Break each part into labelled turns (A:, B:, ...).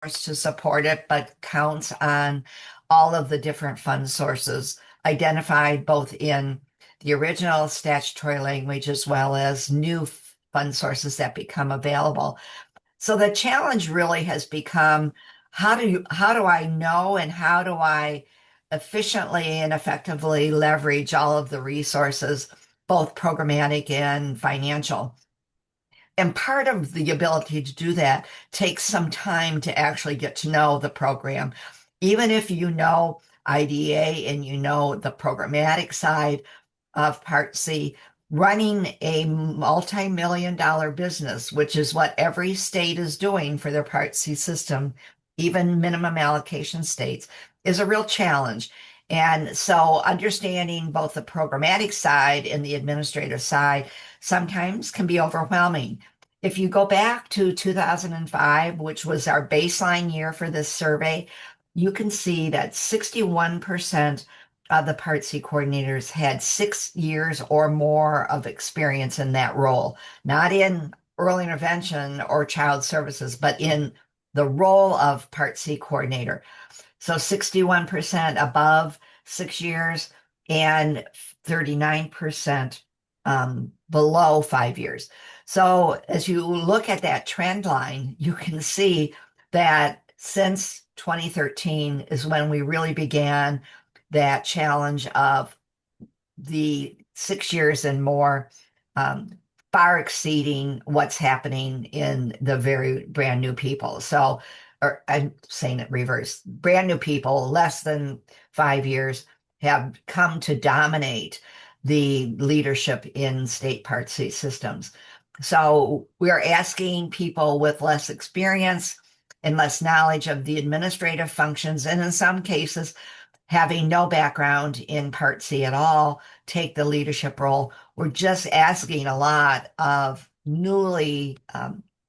A: to support it, but counts on all of the different fund sources identified both in the original statutory language as well as new fund sources that become available. So the challenge really has become how do I know and how do I efficiently and effectively leverage all of the resources, both programmatic and financial? And part of the ability to do that takes some time to actually get to know the program. Even if you know IDA and you know the programmatic side of Part C, running a multi-million dollar business, which is what every state is doing for their Part C system, even minimum allocation states, is a real challenge. And so understanding both the programmatic side and the administrative side sometimes can be overwhelming. If you go back to 2005, which was our baseline year for this survey, you can see that 61% of the Part C coordinators had 6 years or more of experience in that role, not in early intervention or child services, but in the role of Part C coordinator. So 61% above 6 years and 39% below 5 years. So as you look at that trend line, you can see that since 2013 is when we really began that challenge of the 6 years and more, far exceeding what's happening in the very brand new people. So, or I'm saying it reverse, brand new people, less than 5 years, have come to dominate the leadership in state Part C systems. So we're asking people with less experience and less knowledge of the administrative functions, and in some cases, having no background in Part C at all, take the leadership role. We're just asking a lot of newly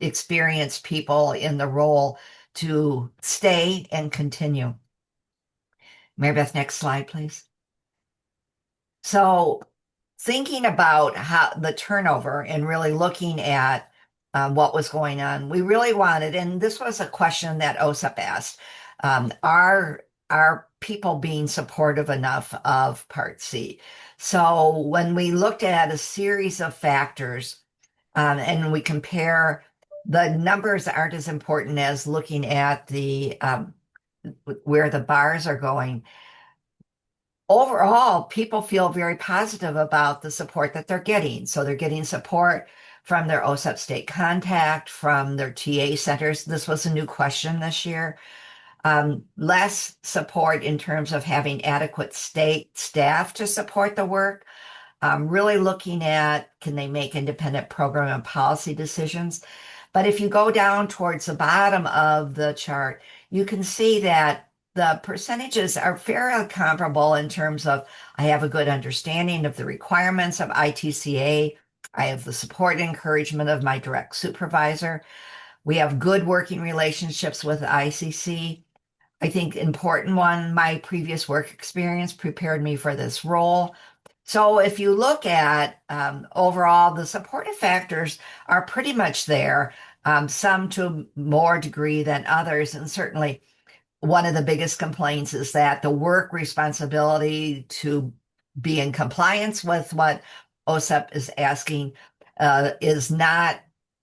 A: experienced people in the role to stay and continue. Mary Beth, next slide, please. So thinking about how the turnover and really looking at what was going on, we really wanted, and this was a question that OSEP asked, are people being supportive enough of Part C? So when we looked at a series of factors and we compare, the numbers aren't as important as looking at the where the bars are going. Overall, people feel very positive about the support that they're getting. So they're getting support from their OSEP state contact, from their TA centers. This was a new question this year. Less support in terms of having adequate state staff to support the work. Really looking at, can they make independent program and policy decisions? But if you go down towards the bottom of the chart, you can see that the percentages are fairly comparable in terms of I have a good understanding of the requirements of ITCA. I have the support and encouragement of my direct supervisor. We have good working relationships with ICC. I think important one, my previous work experience prepared me for this role. So if you look at overall, the supportive factors are pretty much there, some to more degree than others. And certainly one of the biggest complaints is that the work responsibility to be in compliance with what OSEP is asking is not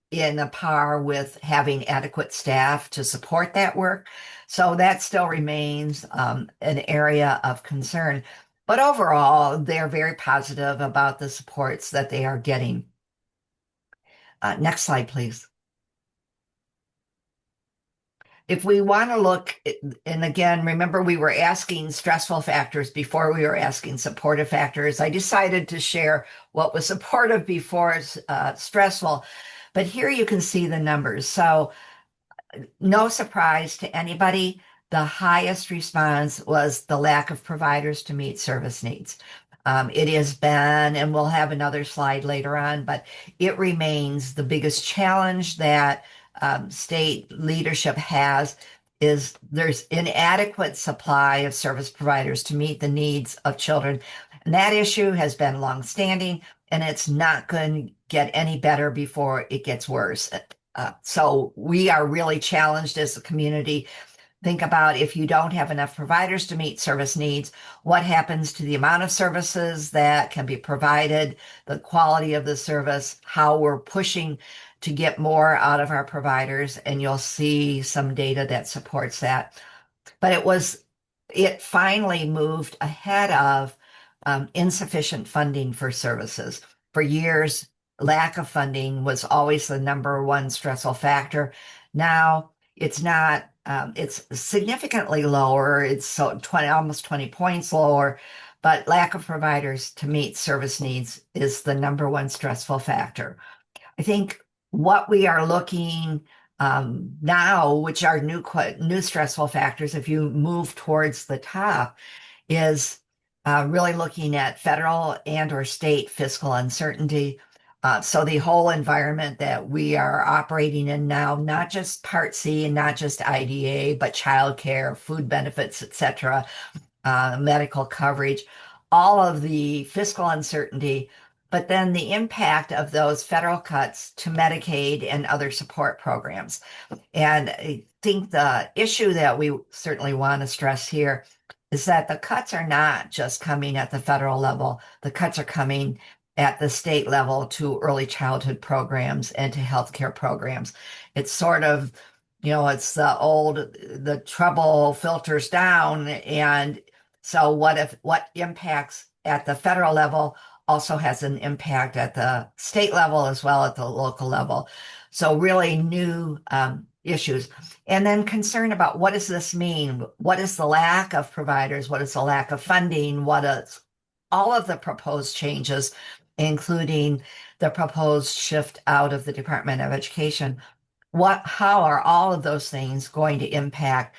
A: in a par with having adequate staff to support that work. So that still remains an area of concern. But overall, they're very positive about the supports that they are getting. Next slide, please. If we want to look, and again, remember we were asking stressful factors before we were asking supportive factors. I decided to share what was supportive before stressful, but here you can see the numbers. So no surprise to anybody, the highest response was the lack of providers to meet service needs. It has been, and we'll have another slide later on, but it remains the biggest challenge that state leadership has is there's inadequate supply of service providers to meet the needs of children. And that issue has been longstanding, and it's not going to get any better before it gets worse. So we are really challenged as a community. Think about if you don't have enough providers to meet service needs, what happens to the amount of services that can be provided, the quality of the service, how we're pushing to get more out of our providers. And you'll see some data that supports that. But it finally moved ahead of insufficient funding for services. For years, lack of funding was always the number one stressful factor. Now it's not, it's significantly lower. It's so 20, almost 20 points lower, but lack of providers to meet service needs is the number one stressful factor. I think what we are looking now, which are new stressful factors, if you move towards the top, is really looking at federal and or state fiscal uncertainty. So the whole environment that we are operating in now, not just Part C and not just IDA, but childcare, food benefits, et cetera, medical coverage, all of the fiscal uncertainty, but then the impact of those federal cuts to Medicaid and other support programs. And I think the issue that we certainly want to stress here is that the cuts are not just coming at the federal level, the cuts are coming at the state level to early childhood programs and to healthcare programs. It's sort of, it's the trouble filters down. And so what impacts at the federal level also has an impact at the state level as well at the local level. So really new issues. And then concern about what does this mean? What is the lack of providers? What is the lack of funding? What is all of the proposed changes, including the proposed shift out of the Department of Education? How are all of those things going to impact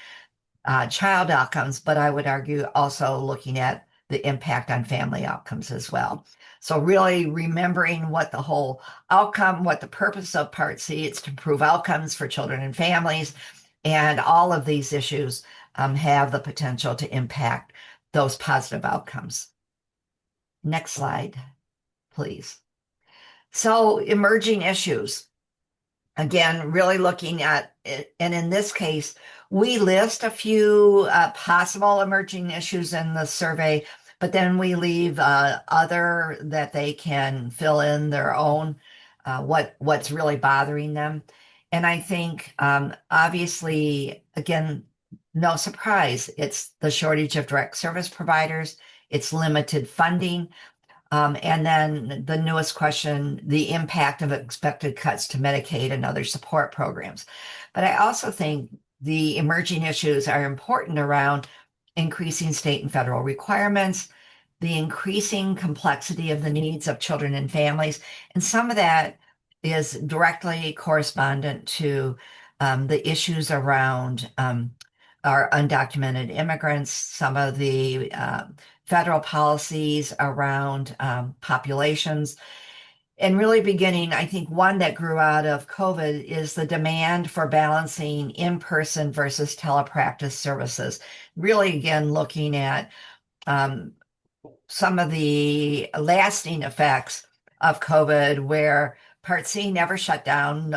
A: child outcomes? But I would argue also looking at the impact on family outcomes as well. So really remembering what the whole outcome, what the purpose of Part C, it's to improve outcomes for children and families. And all of these issues have the potential to impact those positive outcomes. Next slide, please. So emerging issues. Again, really looking at it, and in this case, we list a few possible emerging issues in the survey, but then we leave other that they can fill in their own, what's really bothering them. And I think, obviously, again, no surprise, it's the shortage of direct service providers, it's limited funding. And then the newest question, the impact of expected cuts to Medicaid and other support programs. But I also think the emerging issues are important around increasing state and federal requirements, the increasing complexity of the needs of children and families. And some of that is directly correspondent to the issues around our undocumented immigrants, some of the federal policies around populations. And really beginning, I think one that grew out of COVID is the demand for balancing in-person versus telepractice services. Really, again, looking at some of the lasting effects of COVID, where Part C never shut down,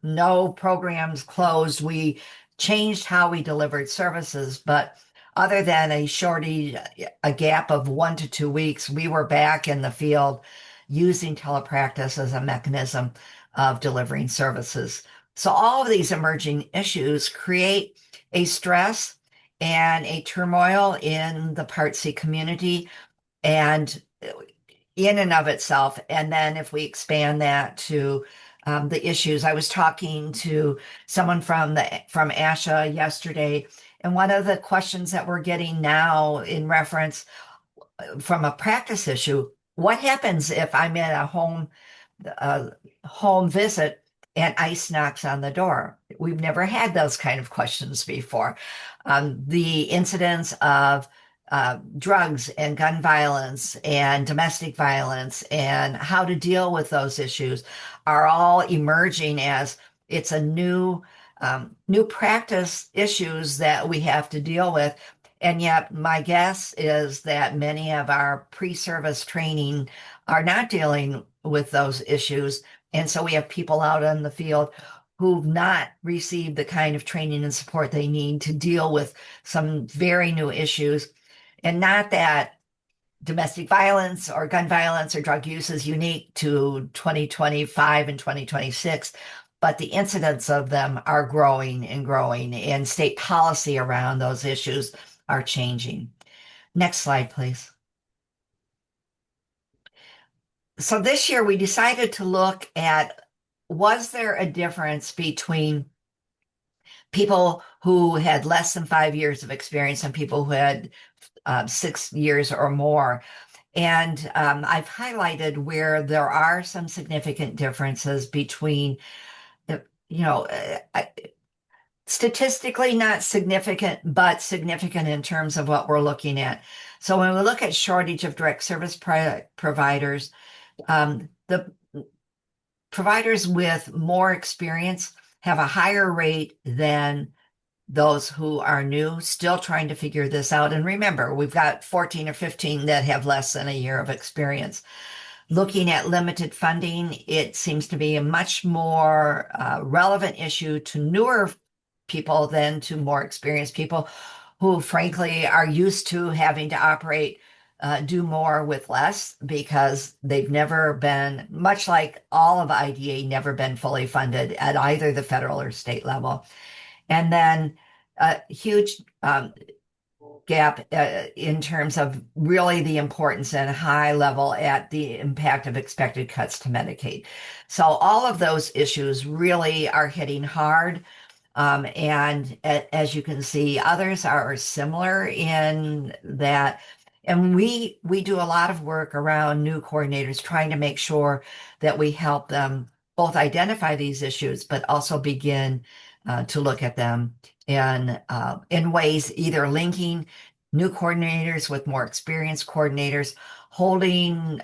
A: no programs closed. We changed how we delivered services, but other than a gap of 1 to 2 weeks, we were back in the field using telepractice as a mechanism of delivering services. So all of these emerging issues create a stress and a turmoil in the Part C community and in and of itself. And then if we expand that to the issues, I was talking to someone from ASHA yesterday, and one of the questions that we're getting now in reference from a practice issue, what happens if I'm in a home visit and ICE knocks on the door? We've never had those kind of questions before. The incidence of drugs and gun violence and domestic violence and how to deal with those issues are all emerging as it's a new practice issues that we have to deal with. And yet my guess is that many of our pre-service training are not dealing with those issues. And so we have people out in the field who've not received the kind of training and support they need to deal with some very new issues. And not that domestic violence or gun violence or drug use is unique to 2025 and 2026, but the incidents of them are growing and growing, and state policy around those issues are changing. Next slide, please. So this year we decided to look at, was there a difference between people who had less than 5 years of experience and people who had 6 years or more? And I've highlighted where there are some significant differences between, you know, statistically not significant, but significant in terms of what we're looking at. So when we look at shortage of direct service providers, the providers with more experience have a higher rate than those who are new, still trying to figure this out. And remember, we've got 14 or 15 that have less than a year of experience. Looking at limited funding, it seems to be a much more relevant issue to newer people than to more experienced people who, frankly, are used to having to operate, do more with less because they've never been, much like all of IDA, never been fully funded at either the federal or state level. And then a huge gap in terms of really the importance and high level at the impact of expected cuts to Medicaid. So all of those issues really are hitting hard. And as you can see, others are similar in that. And we do a lot of work around new coordinators, trying to make sure that we help them both identify these issues, but also begin to look at them in ways either linking new coordinators with more experienced coordinators, holding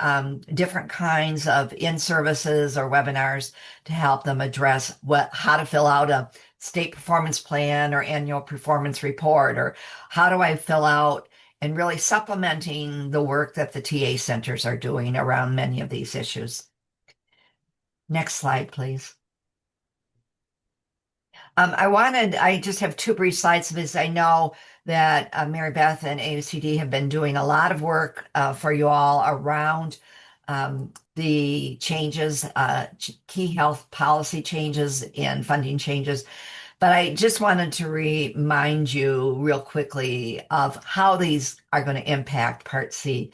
A: different kinds of in-services or webinars to help them address how to fill out a state performance plan or annual performance report, or how do I fill out, and really supplementing the work that the TA centers are doing around many of these issues. Next slide, please. I just have two brief slides because I know that Mary Beth and AUCD have been doing a lot of work for you all around the changes, key health policy changes and funding changes. But I just wanted to remind you real quickly of how these are going to impact Part C.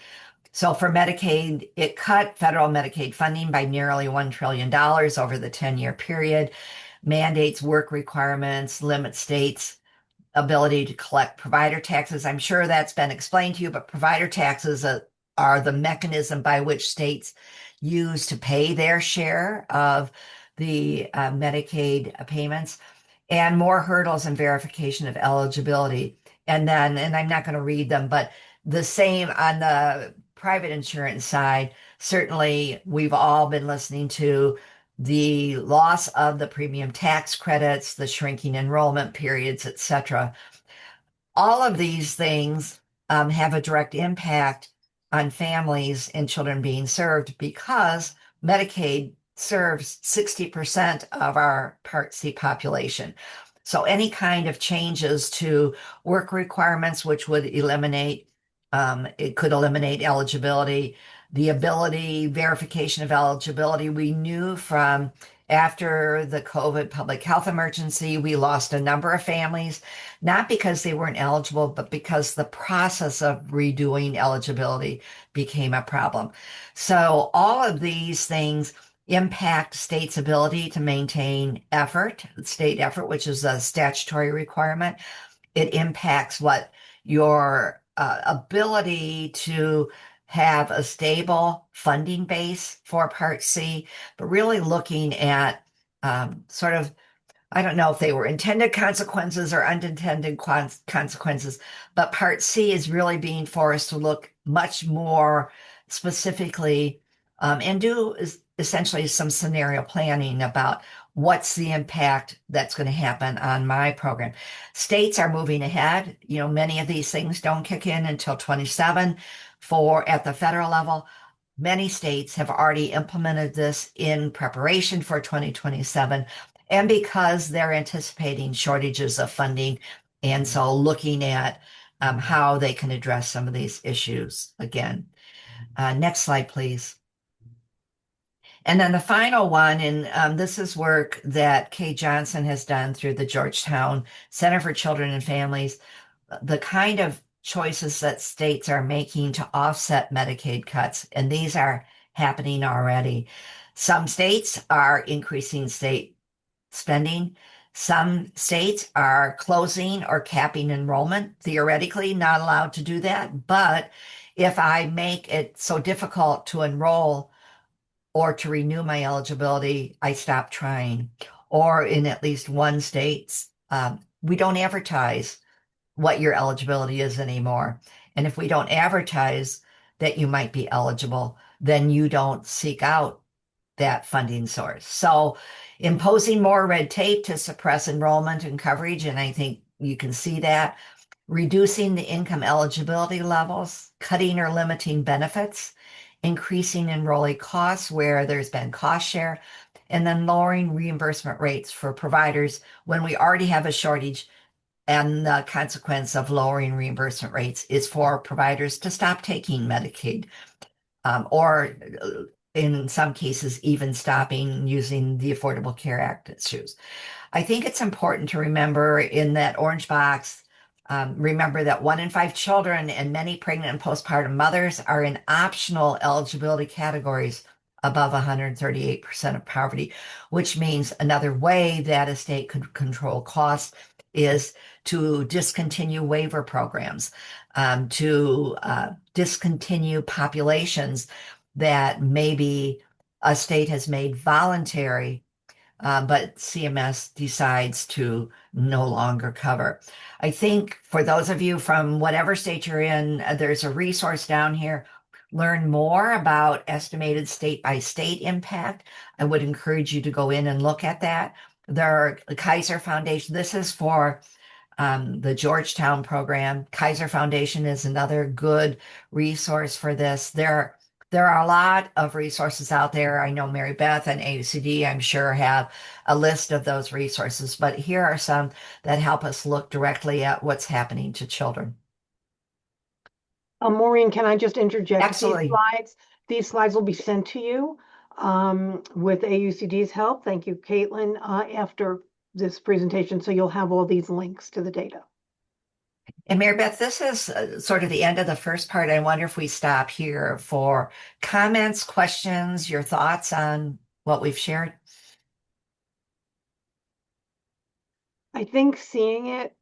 A: So for Medicaid, it cut federal Medicaid funding by nearly $1 trillion over the 10-year period, mandates work requirements, limit states' ability to collect provider taxes. I'm sure that's been explained to you, but provider taxes are the mechanism by which states use to pay their share of the Medicaid payments, and more hurdles and verification of eligibility. And I'm not going to read them, but the same on the private insurance side. Certainly, we've all been listening to the loss of the premium tax credits, the shrinking enrollment periods, et cetera. All of these things have a direct impact on families and children being served because Medicaid serves 60% of our Part C population. So any kind of changes to work requirements, which would it could eliminate eligibility, the ability, verification of eligibility. We knew from after the COVID public health emergency, we lost a number of families, not because they weren't eligible, but because the process of redoing eligibility became a problem. So all of these things impact states' ability to maintain state effort, which is a statutory requirement. It impacts what your ability to have a stable funding base for Part C, but really looking at sort of, I don't know if they were intended consequences or unintended consequences, but Part C is really being forced to look much more specifically and do essentially some scenario planning about what's the impact that's going to happen on my program. States are moving ahead. Many of these things don't kick in until 27 at the federal level. Many states have already implemented this in preparation for 2027. and because they're anticipating shortages of funding. And so looking at how they can address some of these issues again. Next slide, please. And then the final one, and this is work that Kay Johnson has done through the Georgetown Center for Children and Families, the kind of choices that states are making to offset Medicaid cuts, and these are happening already. Some states are increasing state spending. Some states are closing or capping enrollment, theoretically not allowed to do that. But if I make it so difficult to enroll or to renew my eligibility, I stop trying. Or in at least one state, we don't advertise what your eligibility is anymore. And if we don't advertise that you might be eligible, then you don't seek out that funding source. So imposing more red tape to suppress enrollment and coverage, and I think you can see that, reducing the income eligibility levels, cutting or limiting benefits, increasing enrollee costs where there's been cost share, and then lowering reimbursement rates for providers when we already have a shortage. And the consequence of lowering reimbursement rates is for providers to stop taking Medicaid, or in some cases, even stopping using the Affordable Care Act issues. I think it's important to remember in that orange box, remember that 1 in 5 children and many pregnant and postpartum mothers are in optional eligibility categories above 138% of poverty, which means another way that a state could control costs is to discontinue waiver programs, to discontinue populations that maybe a state has made voluntary, but CMS decides to no longer cover. I think for those of you from whatever state you're in, there's a resource down here. Learn more about estimated state by state impact. I would encourage you to go in and look at that. The Kaiser Foundation, this is for the Georgetown program. Kaiser Foundation is another good resource for this. There are a lot of resources out there. I know Mary Beth and AUCD, I'm sure, have a list of those resources, but here are some that help us look directly at what's happening to children.
B: Maureen, can I just interject?
A: Absolutely.
B: These slides will be sent to you with AUCD's help. Thank you, Caitlin, after this presentation. So you'll have all these links to the data.
A: And Mary Beth, this is sort of the end of the first part. I wonder if we stop here for comments, questions, your thoughts on what we've shared.
B: I think seeing it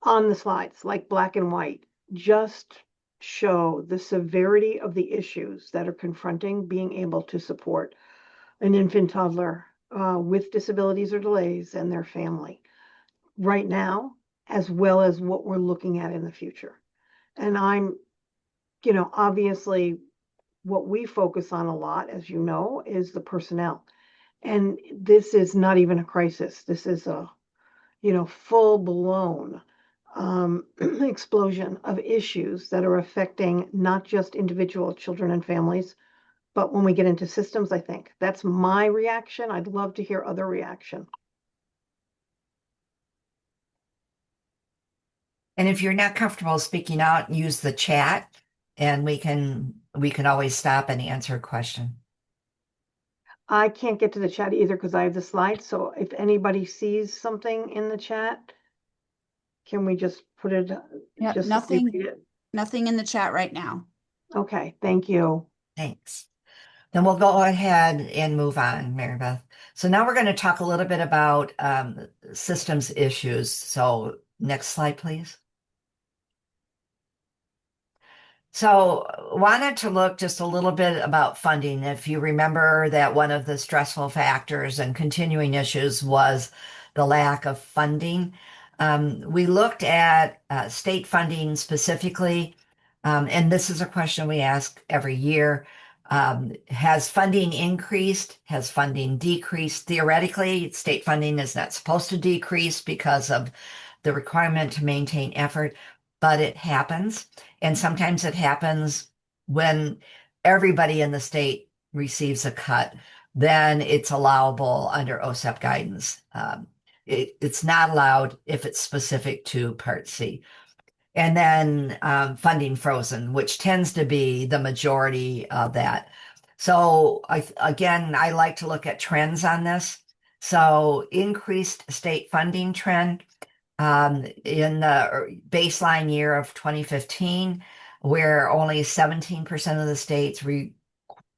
B: on the slides, like black and white, just show the severity of the issues that are confronting being able to support an infant toddler with disabilities or delays and their family right now, as well as what we're looking at in the future. And obviously what we focus on a lot, as you know, is the personnel. And this is not even a crisis. This is a, full blown explosion of issues that are affecting not just individual children and families, but when we get into systems, I think that's my reaction. I'd love to hear other reaction.
A: And if you're not comfortable speaking out, use the chat and we can always stop and answer a question.
B: I can't get to the chat either because I have the slides. So if anybody sees something in the chat, can we just put it?
C: Yep,
B: just
C: nothing in the chat right now.
B: Okay, thank you.
A: Thanks. Then we'll go ahead and move on, Mary Beth. So now we're going to talk a little bit about systems issues. So next slide, please. So wanted to look just a little bit about funding. If you remember that one of the stressful factors and continuing issues was the lack of funding. We looked at state funding specifically, and this is a question we ask every year. Has funding increased? Has funding decreased? Theoretically, state funding is not supposed to decrease because of the requirement to maintain effort, but it happens. And sometimes it happens when everybody in the state receives a cut. then it's allowable under OSEP guidance. It's not allowed if it's specific to Part C. And then funding frozen, which tends to be the majority of that. So again, I like to look at trends on this. So increased state funding trend in the baseline year of 2015, where only 17% of the states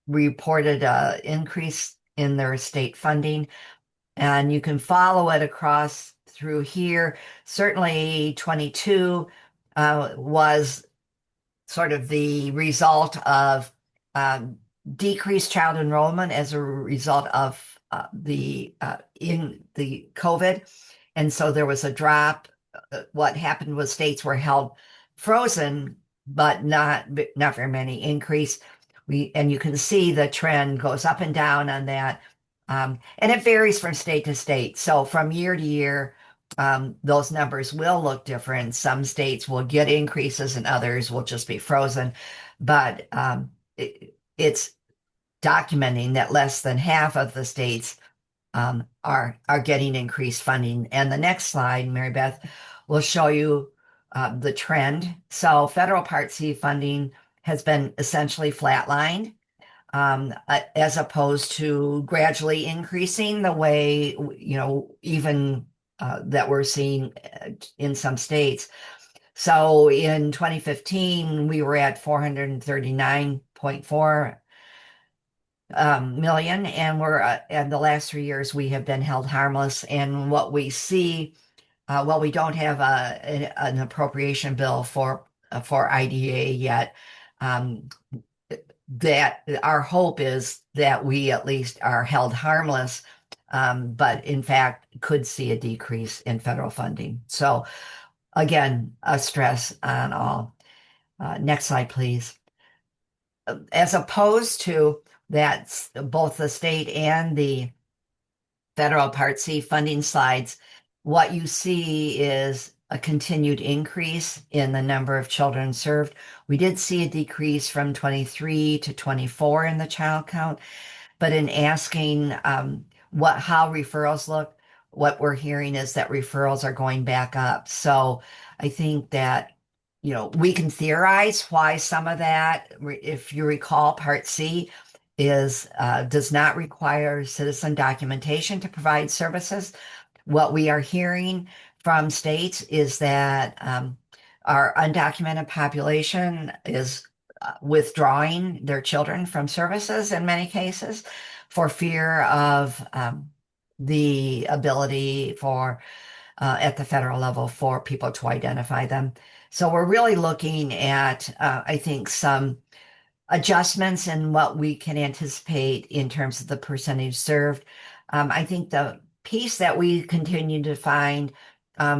A: reported an increase in their state funding. And you can follow it across through here. Certainly 22 was sort of the result of decreased child enrollment as a result of in the COVID. And so there was a drop. What happened was states were held frozen, but not very many increase. And you can see the trend goes up and down on that. And it varies from state to state. So from year to year, those numbers will look different. Some states will get increases and others will just be frozen. But it's documenting that less than half of the states are getting increased funding. And the next slide, Mary Beth, will show you the trend. So federal Part C funding has been essentially flatlined, as opposed to gradually increasing the way, even that we're seeing in some states. So in 2015, we were at 439.4 million, and we're in the last 3 years we have been held harmless. And what we see, well, we don't have an appropriation bill for IDA yet. That our hope is that we at least are held harmless, but in fact could see a decrease in federal funding. So again, a stress on all. Next slide, please. As opposed to that, both the state and the federal Part C funding slides, what you see is a continued increase in the number of children served. We did see a decrease from 23 to 24 in the child count, but in asking how referrals look, what we're hearing is that referrals are going back up. So I think that, we can theorize why some of that, if you recall, Part C does not require citizen documentation to provide services. What we are hearing from states is that our undocumented population is withdrawing their children from services in many cases for fear of the ability at the federal level for people to identify them. So we're really looking at, I think, some adjustments in what we can anticipate in terms of the percentage served. I think the piece that we continue to find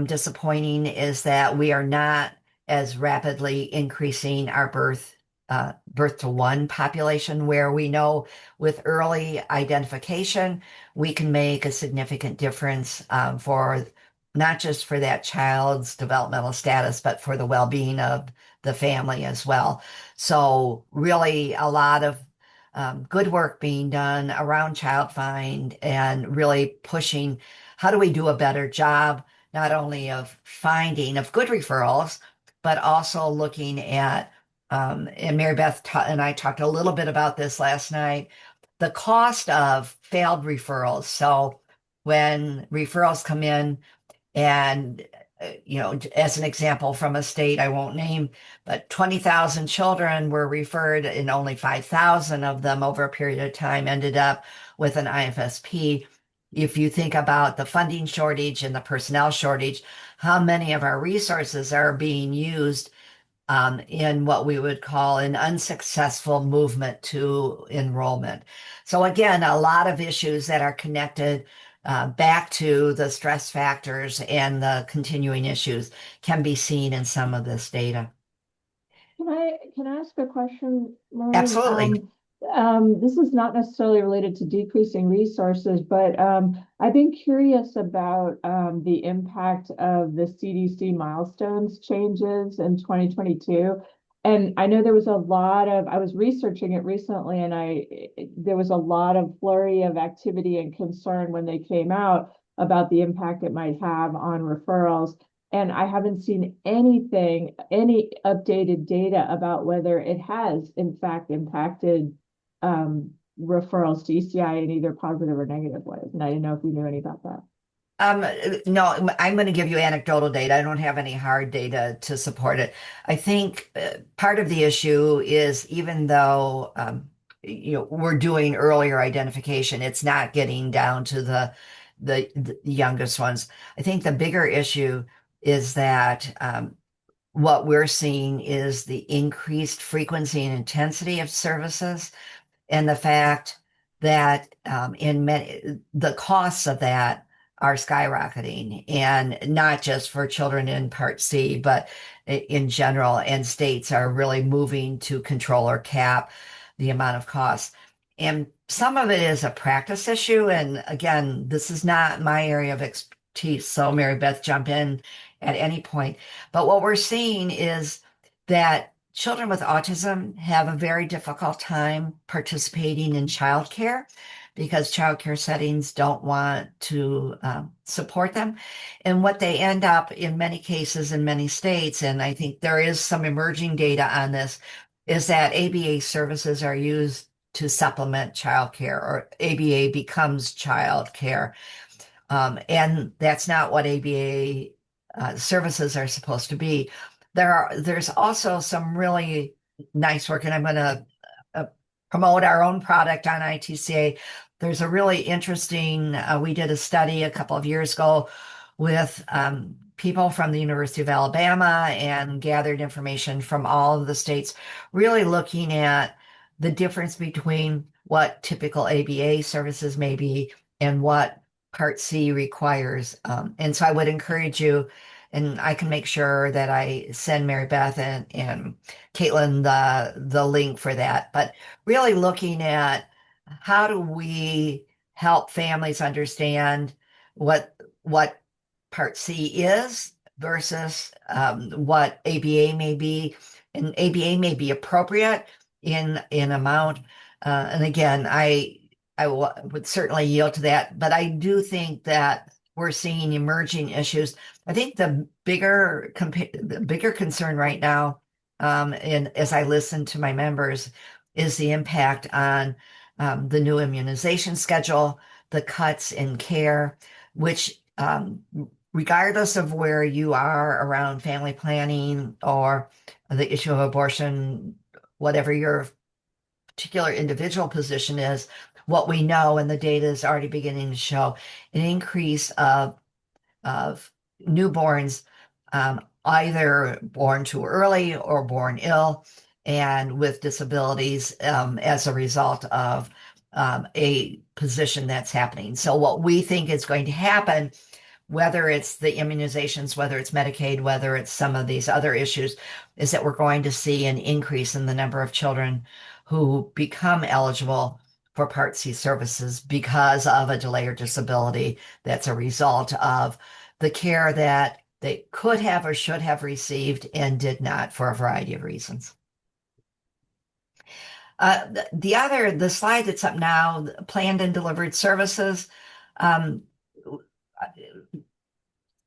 A: disappointing is that we are not as rapidly increasing our birth to one population, where we know with early identification, we can make a significant difference for not just for that child's developmental status, but for the well-being of the family as well. So really a lot of good work being done around child find and really pushing how do we do a better job, not only of finding of good referrals, but also looking at, and Mary Beth and I talked a little bit about this last night, the cost of failed referrals. So when referrals come in and as an example from a state I won't name, but 20,000 children were referred and only 5,000 of them over a period of time ended up with an IFSP. If you think about the funding shortage and the personnel shortage, how many of our resources are being used in what we would call an unsuccessful movement to enrollment. So again, a lot of issues that are connected back to the stress factors and the continuing issues can be seen in some of this data.
D: Can I ask a question, Maureen?
A: Absolutely.
D: This is not necessarily related to decreasing resources, but I've been curious about the impact of the CDC milestones changes in 2022. And I know there was a lot of, I was researching it recently, and there was a lot of flurry of activity and concern when they came out about the impact it might have on referrals. And I haven't seen anything, any updated data about whether it has in fact impacted referrals to ECI in either positive or negative ways. And I didn't know if you knew any about that.
A: No, I'm going to give you anecdotal data. I don't have any hard data to support it. I think part of the issue is even though we're doing earlier identification, it's not getting down to the youngest ones. I think the bigger issue is that what we're seeing is the increased frequency and intensity of services and the fact that in many the costs of that are skyrocketing, and not just for children in Part C, but in general. And states are really moving to control or cap the amount of costs. And some of it is a practice issue. And again, this is not my area of expertise. So Mary Beth, jump in at any point. But what we're seeing is that children with autism have a very difficult time participating in childcare because childcare settings don't want to support them. And what they end up in many cases in many states, and I think there is some emerging data on this, is that ABA services are used to supplement childcare, or ABA becomes childcare. And that's not what ABA services are supposed to be. There's also some really nice work, and I'm going to promote our own product on ITCA. There's a really interesting, we did a study a couple of years ago with people from the University of Alabama and gathered information from all of the states, really looking at the difference between what typical ABA services may be and what Part C requires. And so I would encourage you, and I can make sure that I send Mary Beth and Caitlin the link for that. But really looking at how do we help families understand what Part C is versus what ABA may be, and ABA may be appropriate in amount. And again, would certainly yield to that, but I do think that we're seeing emerging issues. I think the bigger concern right now, and as I listen to my members, is the impact on the new immunization schedule, the cuts in care, which regardless of where you are around family planning or the issue of abortion, whatever your particular individual position is, what we know, and the data is already beginning to show an increase of newborns, either born too early or born ill and with disabilities as a result of a position that's happening. So what we think is going to happen, whether it's the immunizations, whether it's Medicaid, whether it's some of these other issues, is that we're going to see an increase in the number of children who become eligible for Part C services because of a delay or disability that's a result of the care that they could have or should have received and did not for a variety of reasons. The slide that's up now, planned and delivered services.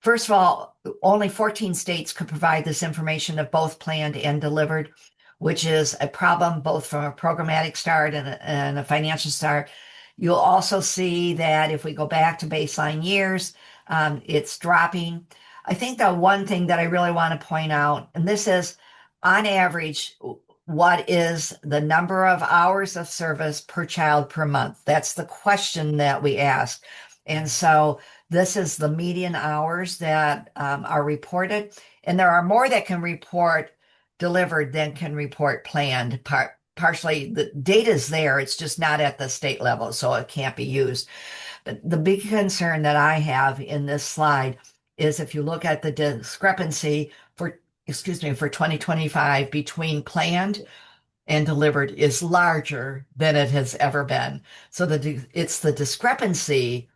A: First of all, only 14 states could provide this information of both planned and delivered, which is a problem both from a programmatic start and a financial start. You'll also see that if we go back to baseline years, it's dropping. I think the one thing that I really want to point out, and this is on average, what is the number of hours of service per child per month? That's the question that we ask. And so this is the median hours that are reported. And there are more that can report delivered than can report planned. Partially, the data is there. It's just not at the state level, so it can't be used. But the big concern that I have in this slide is if you look at the discrepancy for 2025 between planned and delivered is larger than it has ever been. So it's the discrepancy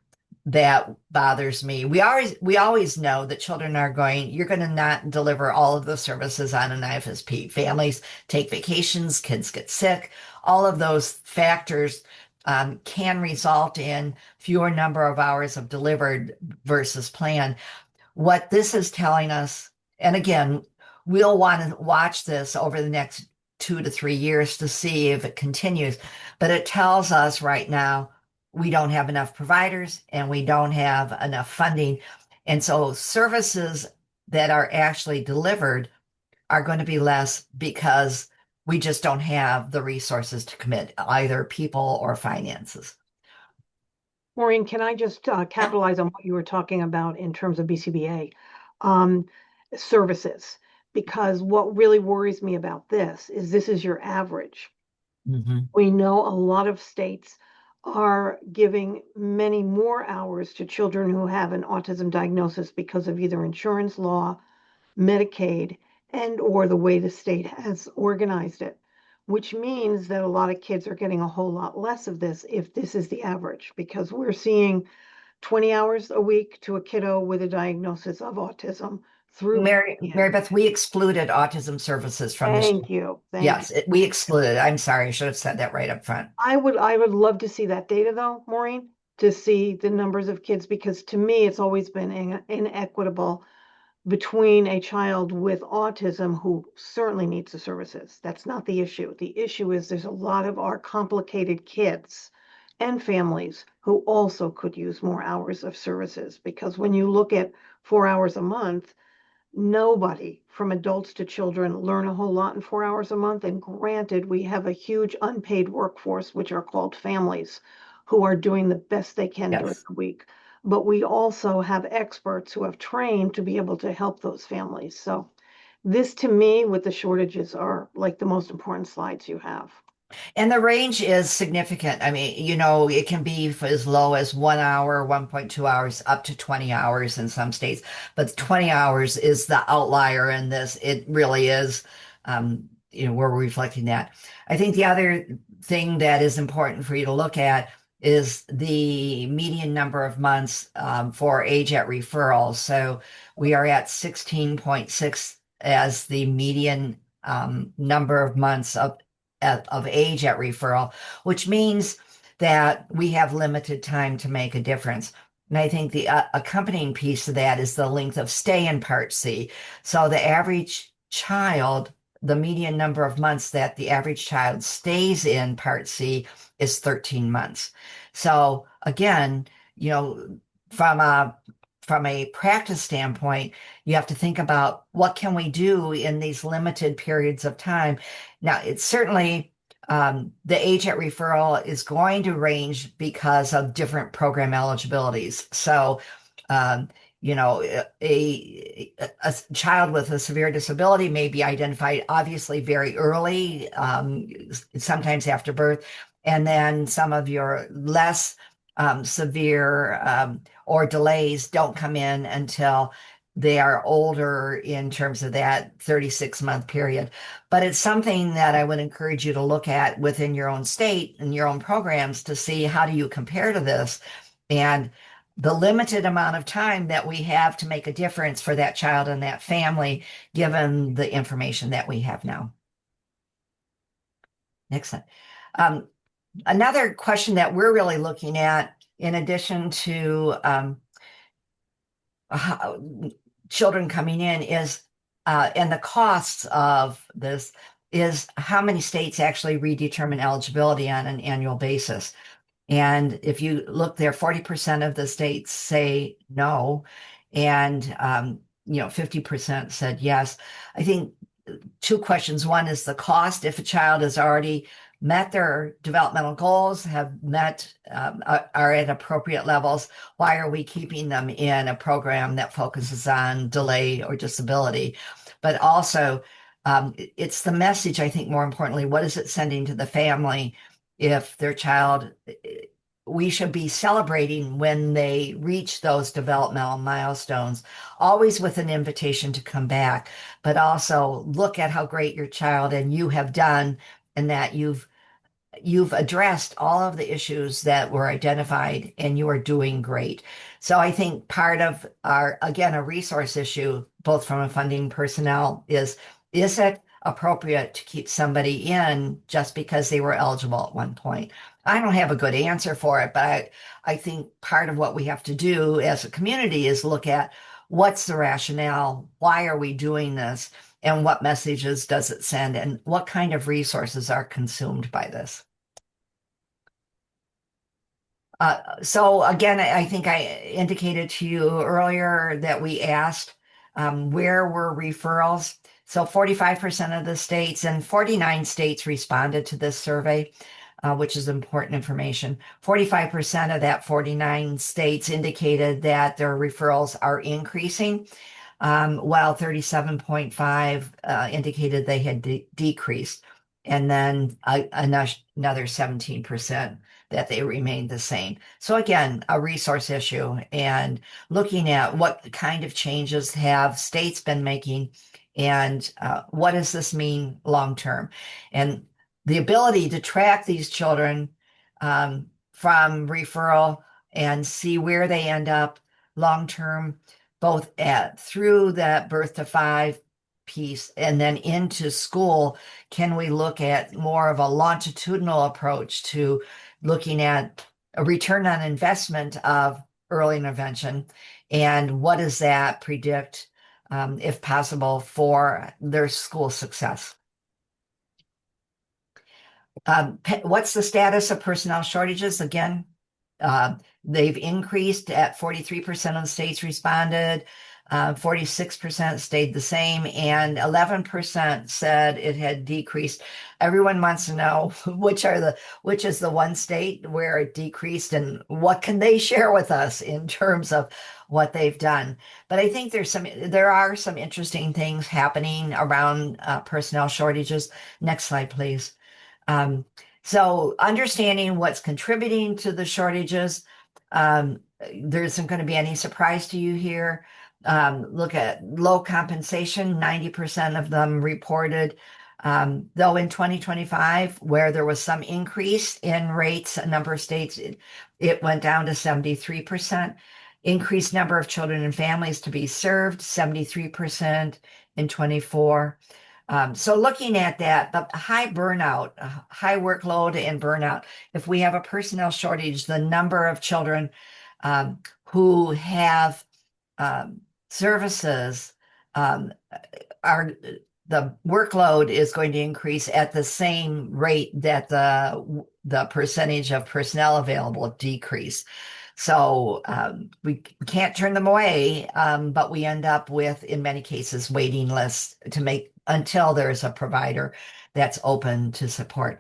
A: that bothers me. We always know that children you're going to not deliver all of the services on an IFSP. Families take vacations, kids get sick, all of those factors can result in fewer number of hours of delivered versus planned. What this is telling us, and again, we'll want to watch this over the next 2 to 3 years to see if it continues, but it tells us right now we don't have enough providers and we don't have enough funding. And so services that are actually delivered are going to be less because we just don't have the resources to commit either people or finances.
B: Maureen, can I just capitalize on what you were talking about in terms of BCBA um, services? Because what really worries me about this is your average.
A: Mhm.
B: We know a lot of states are giving many more hours to children who have an autism diagnosis because of either insurance law, Medicaid, and or the way the state has organized it, which means that a lot of kids are getting a whole lot less of this if this is the average, because we're seeing 20 hours a week to a kiddo with a diagnosis of autism through.
A: Mary Beth, we excluded autism services from this.
B: Thank you.
A: Yes, we excluded. I'm sorry, I should have said that right up front.
B: I would love to see that data though, Maureen, to see the numbers of kids, because to me, it's always been inequitable between a child with autism who certainly needs the services. That's not the issue. The issue is there's a lot of our complicated kids and families who also could use more hours of services, because when you look at 4 hours a month, nobody from adults to children learn a whole lot in 4 hours a month. And granted, we have a huge unpaid workforce, which are called families, who are doing the best they can during
A: Yes.
B: the week. But we also have experts who have trained to be able to help those families. So this to me, with the shortages, are like the most important slides you have.
A: And the range is significant. I mean, it can be for as low as 1 hour, 1.2 hours, up to 20 hours in some states. But 20 hours is the outlier in this. It really is, we're reflecting that. I think the other thing that is important for you to look at is the median number of months for age at referral. So we are at 16.6 as the median number of months of age at referral, which means that we have limited time to make a difference. And I think the accompanying piece of that is the length of stay in Part C. So the average child, the median number of months that the average child stays in Part C is 13 months. So again, from a practice standpoint, you have to think about what can we do in these limited periods of time. Now, it's certainly the age at referral is going to range because of different program eligibilities. So, a child with a severe disability may be identified obviously very early, sometimes after birth, and then some of your less severe or delays don't come in until they are older in terms of that 36-month period. But it's something that I would encourage you to look at within your own state and your own programs to see how do you compare to this, and the limited amount of time that we have to make a difference for that child and that family, given the information that we have now. Next slide. Another question that we're really looking at, in addition to children coming in, is and the costs of this, is how many states actually redetermine eligibility on an annual basis. And if you look there, 40% of the states say no, and 50% said yes. I think two questions. One is the cost. If a child has already met their developmental goals, are at appropriate levels, why are we keeping them in a program that focuses on delay or disability? But also, it's the message, I think, more importantly, what is it sending to the family if their child, we should be celebrating when they reach those developmental milestones, always with an invitation to come back, but also look at how great your child and you have done, and that you've addressed all of the issues that were identified and you are doing great. So I think part of our, again, a resource issue, both from a funding personnel is it appropriate to keep somebody in just because they were eligible at one point? I don't have a good answer for it, but I think part of what we have to do as a community is look at what's the rationale? Why are we doing this? And what messages does it send? And what kind of resources are consumed by this? So again, I think I indicated to you earlier that we asked where were referrals. So 45% of the states and 49 states responded to this survey, which is important information. 45% of that 49 states indicated that their referrals are increasing, while 37.5 indicated they had decreased. And then another 17% that they remained the same. So again, a resource issue and looking at what kind of changes have states been making and what does this mean long term? And the ability to track these children from referral and see where they end up long term, both through that birth to 5 piece and then into school. Can we look at more of a longitudinal approach to looking at a return on investment of early intervention and what does that predict, if possible, for their school success? What's the status of personnel shortages? Again, they've increased at 43% of the states responded, 46% stayed the same, and 11% said it had decreased. Everyone wants to know which is the one state where it decreased and what can they share with us in terms of what they've done. But I think there are some interesting things happening around personnel shortages. Next slide, please. So understanding what's contributing to the shortages, there isn't going to be any surprise to you here. Look at low compensation, 90% of them reported, though in 2025, where there was some increase in rates, a number of states, it went down to 73%. Increased number of children and families to be served, 73% in 24. So looking at that, the high burnout, high workload and burnout, if we have a personnel shortage, the number of children who have services the workload is going to increase at the same rate that the percentage of personnel available decrease. So we can't turn them away, but we end up with, in many cases, waiting lists until there's a provider that's open to support.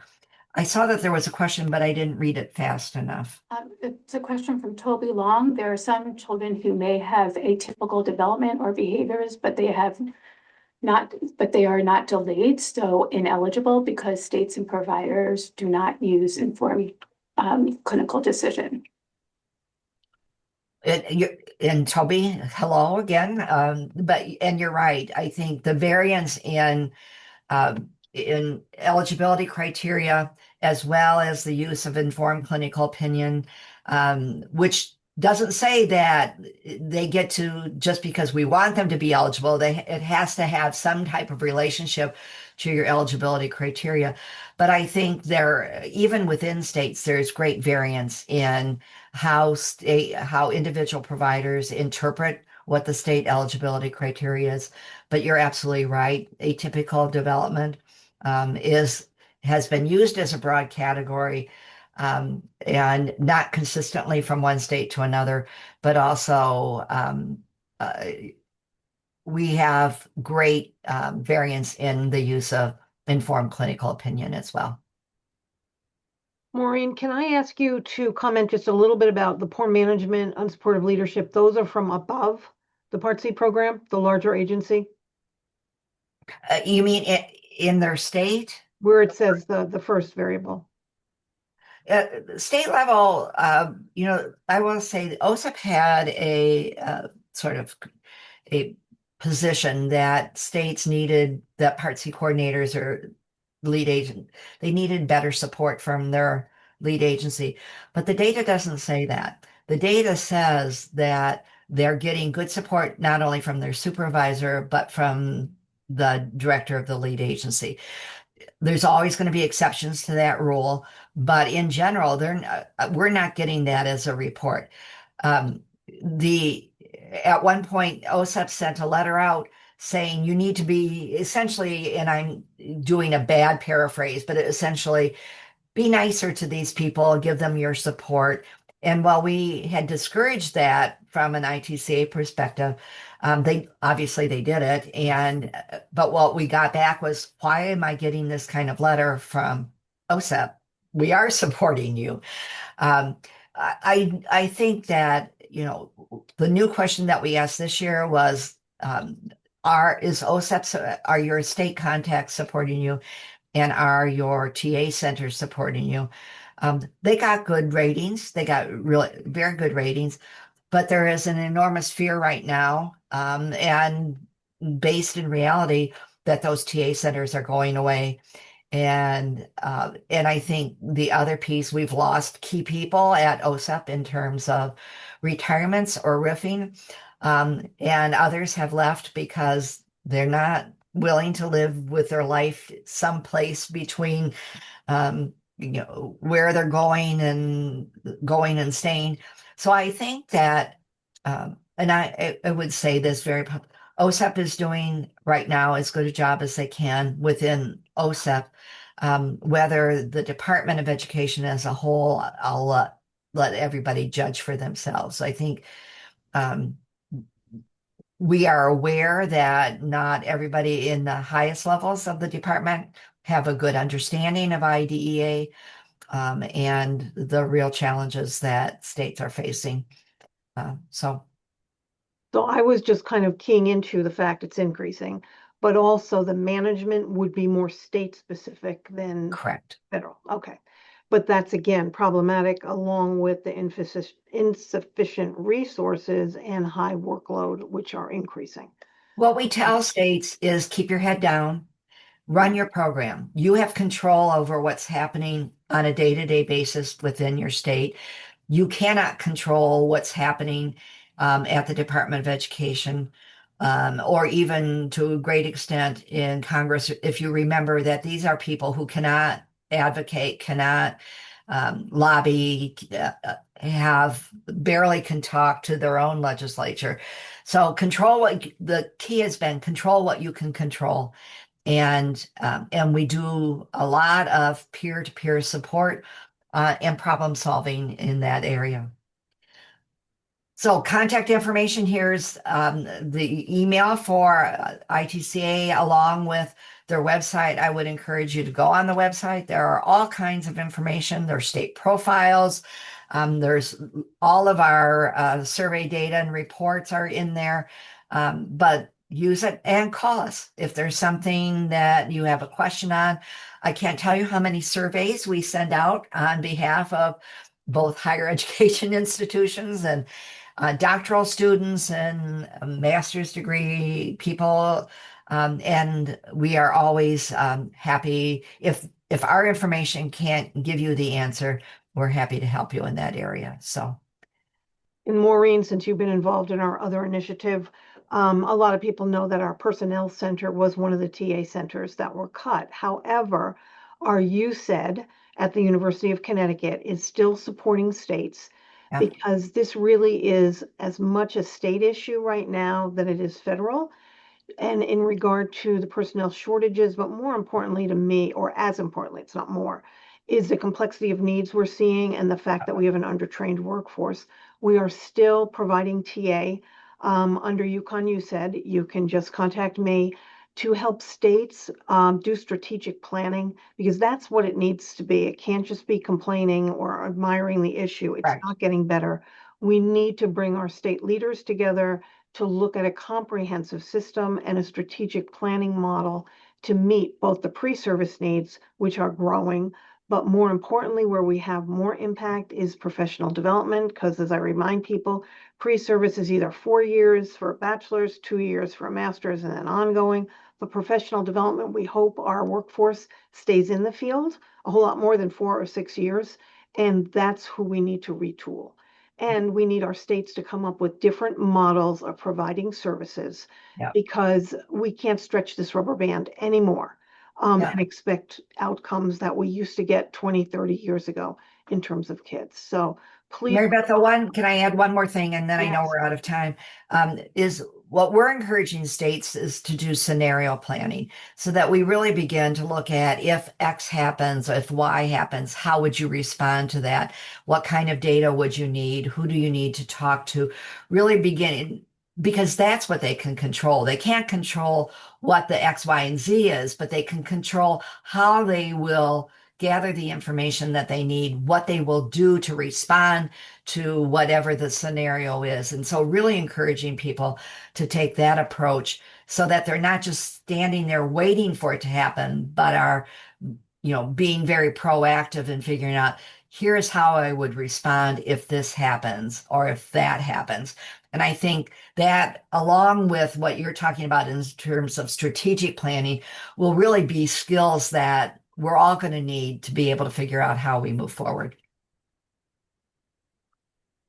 A: I saw that there was a question, but I didn't read it fast enough.
E: It's a question from Toby Long. There are some children who may have atypical development or behaviors, but they are not delayed, so ineligible because states and providers do not use informed clinical decision.
A: And Toby, hello again. And you're right. I think the variance in eligibility criteria, as well as the use of informed clinical opinion, which doesn't say that they get to, just because we want them to be eligible, it has to have some type of relationship to your eligibility criteria. But I think even within states, there's great variance in how individual providers interpret what the state eligibility criteria is. But you're absolutely right. Atypical development has been used as a broad category, and not consistently from one state to another, but also we have great variance in the use of informed clinical opinion as well.
B: Maureen, can I ask you to comment just a little bit about the poor management, unsupportive leadership? Those are from above the Part C program, the larger agency?
A: You mean in their state?
B: Where it says the first variable.
A: State level, I will say OSIP had a sort of a position that states needed that Part C coordinators lead agent. They needed better support from their lead agency. But the data doesn't say that. The data says that they're getting good support not only from their supervisor, but from the director of the lead agency. There's always going to be exceptions to that rule, but in general, we're not getting that as a report. Um, the at one point, OSEP sent a letter out saying you need to be essentially, and I'm doing a bad paraphrase, but essentially be nicer to these people, give them your support. And while we had discouraged that from an ITCA perspective, they obviously they did it. And but what we got back was, why am I getting this kind of letter from OSEP? We are supporting you. Um, I think that, you know, the new question that we asked this year was, is OSEP, are your state contacts supporting you? And are your TA centers supporting you? They got good ratings. They got really very good ratings, but there is an enormous fear right now, and based in reality, that those TA centers are going away. And I think the other piece, we've lost key people at OSEP in terms of retirements or roofing, and others have left because they're not willing to live with their life someplace between where they're going and staying. So I think that, and I would say this OSEP is doing right now as good a job as they can within OSEP. Whether the Department of Education as a whole, I'll let everybody judge for themselves. I think um, we are aware that not everybody in the highest levels of the department have a good understanding of IDEA, and the real challenges that states are facing. So
B: So I was just kind of keying into the fact it's increasing, but also the management would be more state specific than
A: correct.
B: federal. Okay. But that's again problematic along with the insufficient resources and high workload, which are increasing.
A: What we tell states is keep your head down, run your program. You have control over what's happening on a day-to-day basis within your state. You cannot control what's happening at the Department of Education, or even to a great extent in Congress. If you remember that these are people who cannot advocate, cannot lobby, have barely can talk to their own legislature. So control what the key has been, control what you can control. And we do a lot of peer-to-peer support and problem solving in that area. So contact information, here's the email for ITCA along with their website. I would encourage you to go on the website. There are all kinds of information. There's state profiles. There's all of our survey data and reports are in there. But use it and call us if there's something that you have a question on. I can't tell you how many surveys we send out on behalf of both higher education institutions and doctoral students and master's degree people. And we are always happy if our information can't give you the answer, we're happy to help you in that area. So.
B: And Maureen, since you've been involved in our other initiative, a lot of people know that our personnel center was one of the TA centers that were cut. However, our UCED at the University of Connecticut is still supporting states because this really is as much a state issue right now than it is federal. And in regard to the personnel shortages, but more importantly to me, or as importantly, it's not more, is the complexity of needs we're seeing and the fact that we have an undertrained workforce. We are still providing TA under UConn UCED. You can just contact me to help states do strategic planning, because that's what it needs to be. It can't just be complaining or admiring the issue. It's not getting better. We need to bring our state leaders together to look at a comprehensive system and a strategic planning model to meet both the pre-service needs, which are growing, but more importantly, where we have more impact is professional development, because as I remind people, pre-service is either 4 years for a bachelor's, 2 years for a master's, and then ongoing. for professional development, we hope our workforce stays in the field a whole lot more than 4 or 6 years. And that's who we need to retool. And we need our states to come up with different models of providing services
A: Yeah.
B: because we can't stretch this rubber band anymore
A: Yeah.
B: and expect outcomes that we used to get 20, 30 years ago in terms of kids. So please.
A: Mary Beth, can I add one more thing? And then I know
B: Yes.
A: we're out of time. Is what we're encouraging states is to do scenario planning so that we really begin to look at if X happens, if Y happens, how would you respond to that? What kind of data would you need? Who do you need to talk to? Really begin, because that's what they can control. They can't control what the X, Y, and Z is, but they can control how they will gather the information that they need, what they will do to respond to whatever the scenario is. And so really encouraging people to take that approach so that they're not just standing there waiting for it to happen, but are, being very proactive in figuring out, here's how I would respond if this happens or if that happens. And I think that, along with what you're talking about in terms of strategic planning, will really be skills that we're all going to need to be able to figure out how we move forward.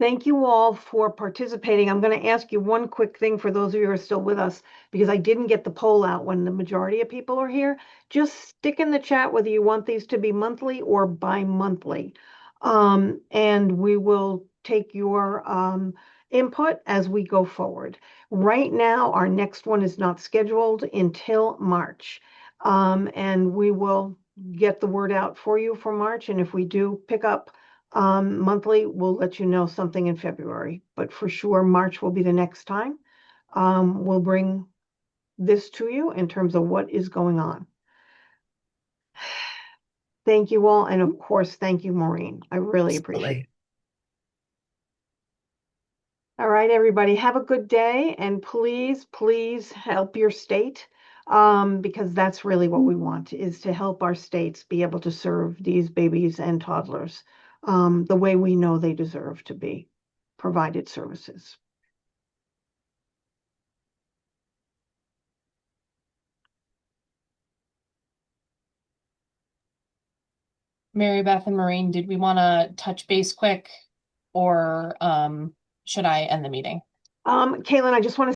B: Thank you all for participating. I'm going to ask you one quick thing for those of you who are still with us, because I didn't get the poll out when the majority of people are here. Just stick in the chat whether you want these to be monthly or bi-monthly. And we will take your input as we go forward. Right now, our next one is not scheduled until March. And we will get the word out for you for March. And if we do pick up monthly, we'll let you know something in February, but for sure, March will be the next time. We'll bring this to you in terms of what is going on. Thank you all. And of course, thank you, Maureen. I really appreciate it. All right, everybody, have a good day. And please, please help your state because that's really what we want, is to help our states be able to serve these babies and toddlers the way we know they deserve to be provided services.
F: Mary Beth and Maureen, did we want to touch base quick, or should I end the meeting?
B: Caitlin, I just want to